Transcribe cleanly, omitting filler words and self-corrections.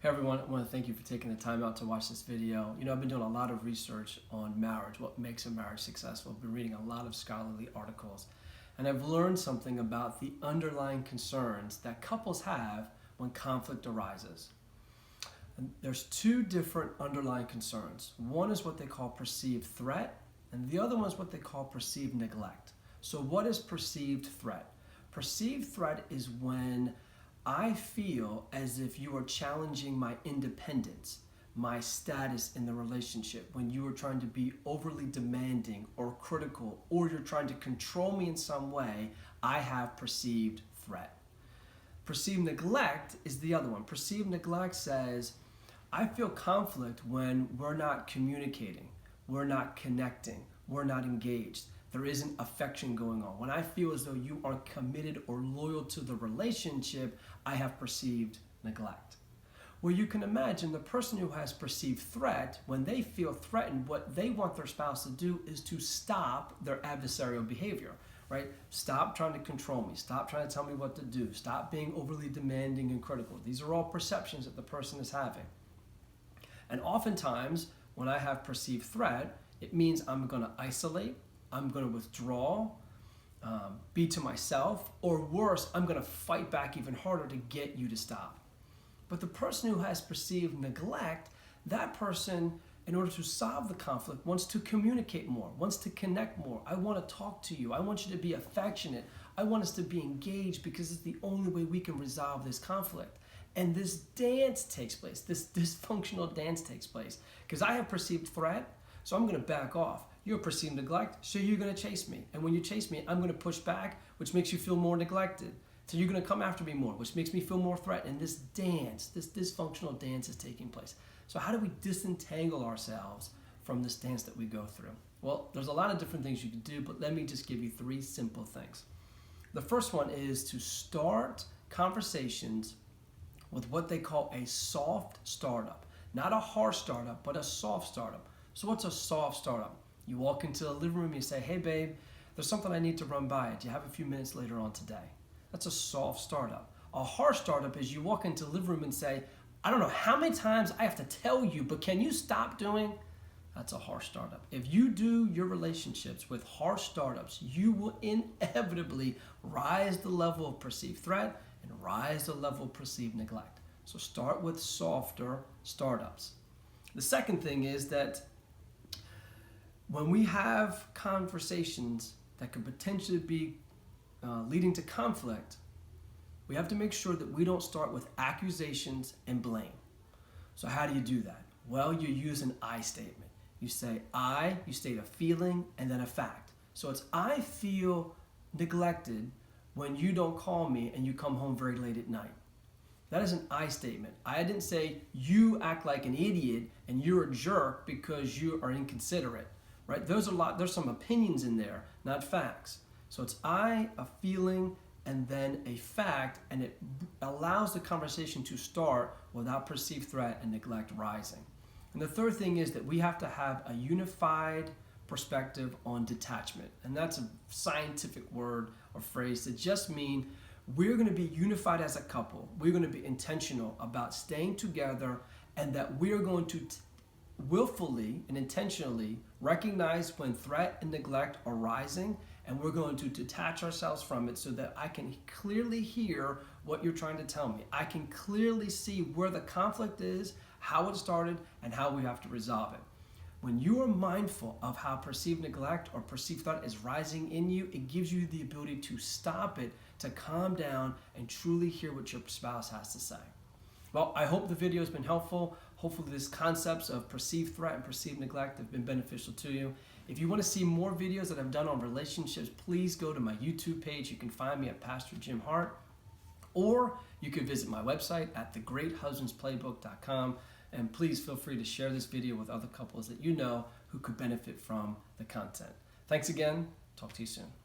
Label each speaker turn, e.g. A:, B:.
A: Hey everyone, I want to thank you for taking the time out to watch this video. I've been doing a lot of research on marriage, what makes a marriage successful. I've been reading a lot of scholarly articles, and I've learned something about the underlying concerns that couples have when conflict arises. And there's two different underlying concerns. One is what they call perceived threat, and the other one is what they call perceived neglect. So what is perceived threat? Perceived threat is when I feel as if you are challenging my independence, my status in the relationship, when you are trying to be overly demanding or critical, or you're trying to control me in some way. I have perceived threat. Perceived neglect is the other one. Perceived neglect says, I feel conflict when we're not communicating, we're not connecting, we're not engaged. There isn't affection going on. When I feel as though you aren't committed or loyal to the relationship, I have perceived neglect. Well, you can imagine the person who has perceived threat, when they feel threatened, what they want their spouse to do is to stop their adversarial behavior, right? Stop trying to control me. Stop trying to tell me what to do. Stop being overly demanding and critical. These are all perceptions that the person is having. And oftentimes, when I have perceived threat, it means I'm going to isolate, I'm going to withdraw, be to myself, or worse, I'm going to fight back even harder to get you to stop. But the person who has perceived neglect, that person, in order to solve the conflict, wants to communicate more, wants to connect more. I want to talk to you. I want you to be affectionate. I want us to be engaged because it's the only way we can resolve this conflict. And this dance takes place, this dysfunctional dance takes place, because I have perceived threat, so I'm going to back off. You have perceived neglect, so you're going to chase me. And when you chase me, I'm going to push back, which makes you feel more neglected. So you're going to come after me more, which makes me feel more threatened. And this dance, this dysfunctional dance is taking place. So how do we disentangle ourselves from this dance that we go through? Well, there's a lot of different things you can do, but let me just give you three simple things. The first one is to start conversations with what they call a soft startup. Not a harsh startup, but a soft startup. So what's a soft startup? You walk into the living room, you say, hey babe, there's something I need to run by. Do you have a few minutes later on today? That's a soft startup. A harsh startup is you walk into the living room and say, I don't know how many times I have to tell you, but can you stop doing? That's a harsh startup. If you do your relationships with harsh startups, you will inevitably rise the level of perceived threat and rise the level of perceived neglect. So start with softer startups. The second thing is that when we have conversations that could potentially be leading to conflict, we have to make sure that we don't start with accusations and blame. So how do you do that? Well, you use an I statement. You say I, you state a feeling, and then a fact. So it's I feel neglected when you don't call me and you come home very late at night. That is an I statement. I didn't say you act like an idiot and you're a jerk because you are inconsiderate. Right? There's some opinions in there, not facts. So it's I, a feeling, and then a fact, and it allows the conversation to start without perceived threat and neglect rising. And the third thing is that we have to have a unified perspective on detachment. And that's a scientific word or phrase that just means we're going to be unified as a couple. We're going to be intentional about staying together, and that we're going to willfully and intentionally recognize when threat and neglect are rising, and we're going to detach ourselves from it so that I can clearly hear what you're trying to tell me. I can clearly see where the conflict is, how it started, and how we have to resolve it. When you are mindful of how perceived neglect or perceived threat is rising in you, it gives you the ability to stop it, to calm down, and truly hear what your spouse has to say. Well, I hope the video has been helpful. Hopefully these concepts of perceived threat and perceived neglect have been beneficial to you. If you want to see more videos that I've done on relationships, please go to my YouTube page. You can find me at Pastor Jim Hart, or you can visit my website at thegreathusbandsplaybook.com. And please feel free to share this video with other couples that you know who could benefit from the content. Thanks again. Talk to you soon.